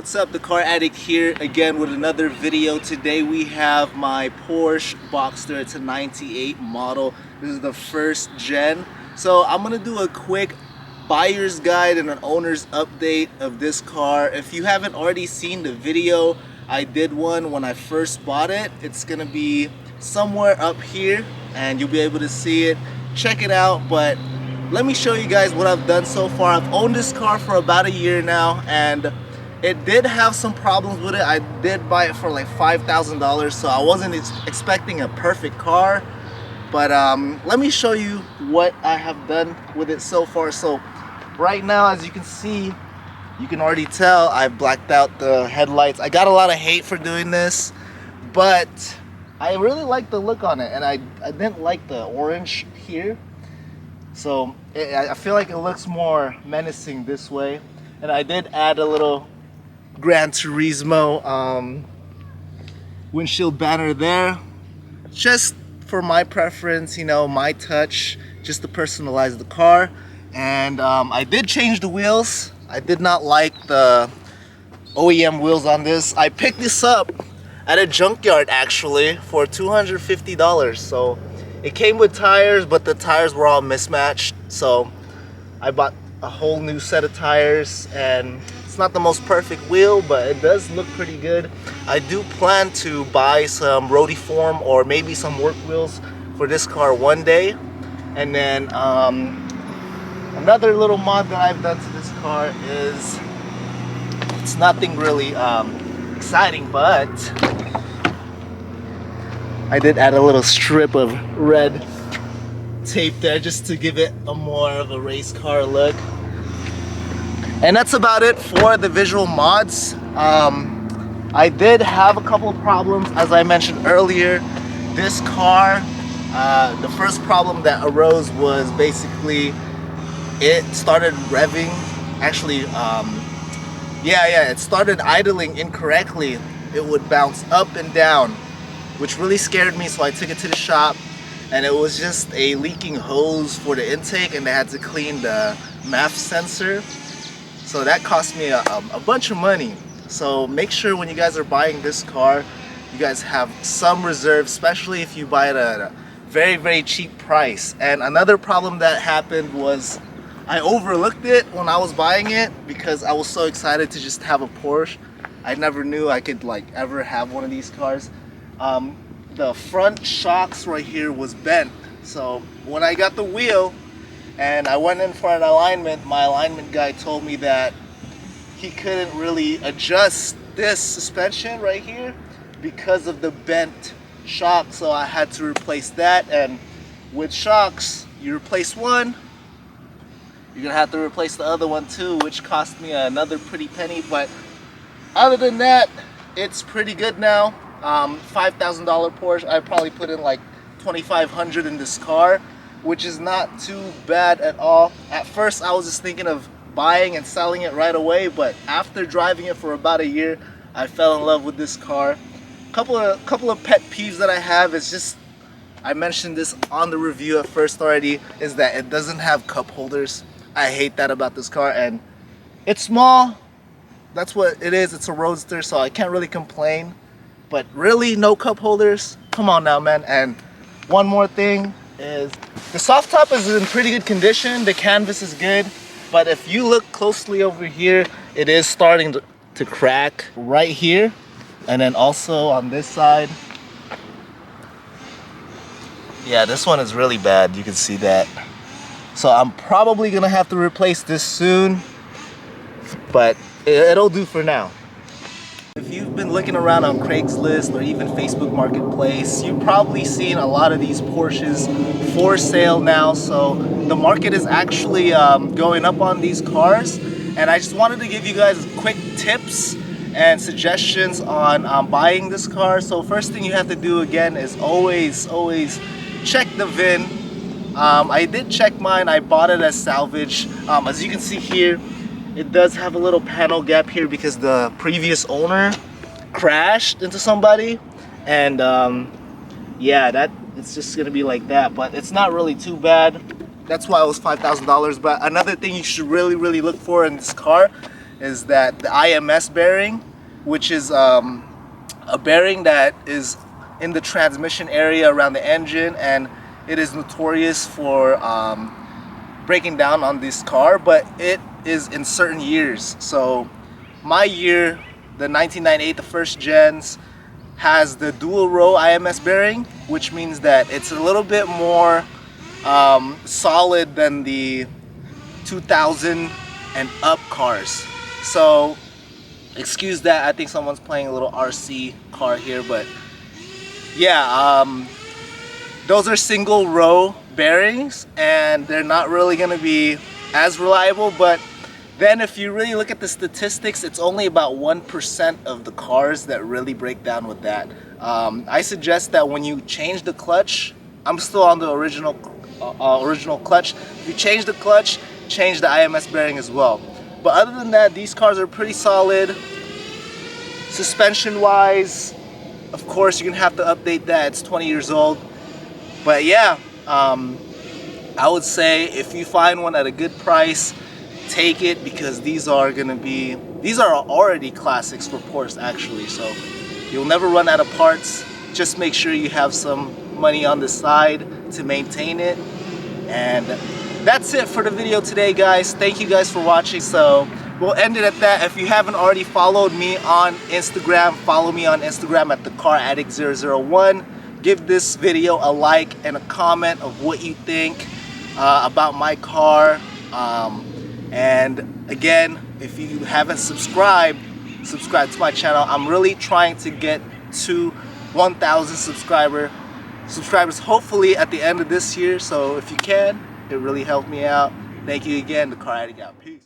what's up? The Car Addict here again with another video. Today we have my Porsche Boxster. It's a 98 model. This is the first gen. So I'm gonna do a quick buyer's guide and an owner's update of this car. If you haven't already seen the video, I did one when I first bought it. It's gonna be somewhere up here and you'll be able to see it. Check it out, but let me show you guys what I've done so far. I've owned this car for about a year now and it did have some problems with it. I did buy it for like $5,000, so I wasn't expecting a perfect car. But let me show you what I have done with it so far. So right now, as you can see, you can already tell I've blacked out the headlights. I got a lot of hate for doing this, but I really like the look on it, and I didn't like the orange here. So I feel like it looks more menacing this way. And I did add a little Gran Turismo windshield banner there, just for my preference, you know, my touch, just to personalize the car. And I did change the wheels. I did not like the OEM wheels on this. I picked this up at a junkyard actually for $250. So it came with tires, but the tires were all mismatched. So I bought a whole new set of tires, and it's not the most perfect wheel, but it does look pretty good. I do plan to buy some roadie form or maybe some work wheels for this car one day. And then another little mod that I've done to this car is, it's nothing really exciting, but I did add a little strip of red tape there just to give it a more of a race car look. And that's about it for the visual mods. I did have a couple of problems, as I mentioned earlier. This car, the first problem that arose was basically it started revving. Actually, it started idling incorrectly. It would bounce up and down, which really scared me, so I took it to the shop, and it was just a leaking hose for the intake, and they had to clean the MAF sensor. So that cost me a bunch of money. So make sure when you guys are buying this car, you guys have some reserve, especially if you buy it at a very, very cheap price. And another problem that happened was I overlooked it when I was buying it because I was so excited to just have a Porsche. I never knew I could like ever have one of these cars. The front shocks right here was bent. So when I got the wheel and I went in for an alignment, my alignment guy told me that he couldn't really adjust this suspension right here because of the bent shock. So I had to replace that. And with shocks, you replace one, you're gonna have to replace the other one too, which cost me another pretty penny. But other than that, it's pretty good now. $5,000 Porsche. I probably put in like $2,500 in this car, which is not too bad at all. At first I was just thinking of buying and selling it right away, but after driving it for about a year, I fell in love with this car. Couple of pet peeves that I have is just, I mentioned this on the review at first already, is that it doesn't have cup holders. I hate that about this car, and it's small. That's what it is. It's a roadster, so I can't really complain. But really, no cup holders? Come on now, man. And one more thing is the soft top is in pretty good condition. The canvas is good. But if you look closely over here, it is starting to crack right here. And then also on this side. Yeah, this one is really bad. You can see that. So I'm probably going to have to replace this soon. But it'll do for now. If you've been looking around on Craigslist or even Facebook Marketplace, you've probably seen a lot of these Porsches for sale now. So the market is actually going up on these cars. And I just wanted to give you guys quick tips and suggestions on buying this car. So first thing you have to do again is always check the VIN. I did check mine. I bought it as salvage. As you can see here, it does have a little panel gap here because the previous owner crashed into somebody, and yeah, that it's just gonna be like that. But it's not really too bad. That's why it was $5,000. But another thing you should really look for in this car is that the IMS bearing, which is a bearing that is in the transmission area around the engine, and it is notorious for breaking down on this car, but it is in certain years. So my year, the 1998, the first gens, has the dual row IMS bearing, which means that it's a little bit more solid than the 2000 and up cars. So excuse that, I think someone's playing a little RC car here, but yeah, those are single row bearings and they're not really going to be as reliable. But then if you really look at the statistics, it's only about 1% of the cars that really break down with that. I suggest that when you change the clutch, I'm still on the original clutch. If you change the clutch, change the IMS bearing as well. But other than that, these cars are pretty solid. Suspension wise, of course you're gonna have to update that, it's 20 years old. But yeah, I would say if you find one at a good price, take it, because these are already classics for Porsche actually, so you'll never run out of parts. Just make sure you have some money on the side to maintain it. And that's it for the video today, guys. Thank you guys for watching. So we'll end it at that. If you haven't already followed me on Instagram, follow me on Instagram at thecaraddict001. Give this video a like and a comment of what you think about my car. And again, if you haven't subscribed, subscribe to my channel. I'm really trying to get to 1,000 subscribers hopefully at the end of this year. So if you can, it really helped me out. Thank you again. The Car Addict out. Peace.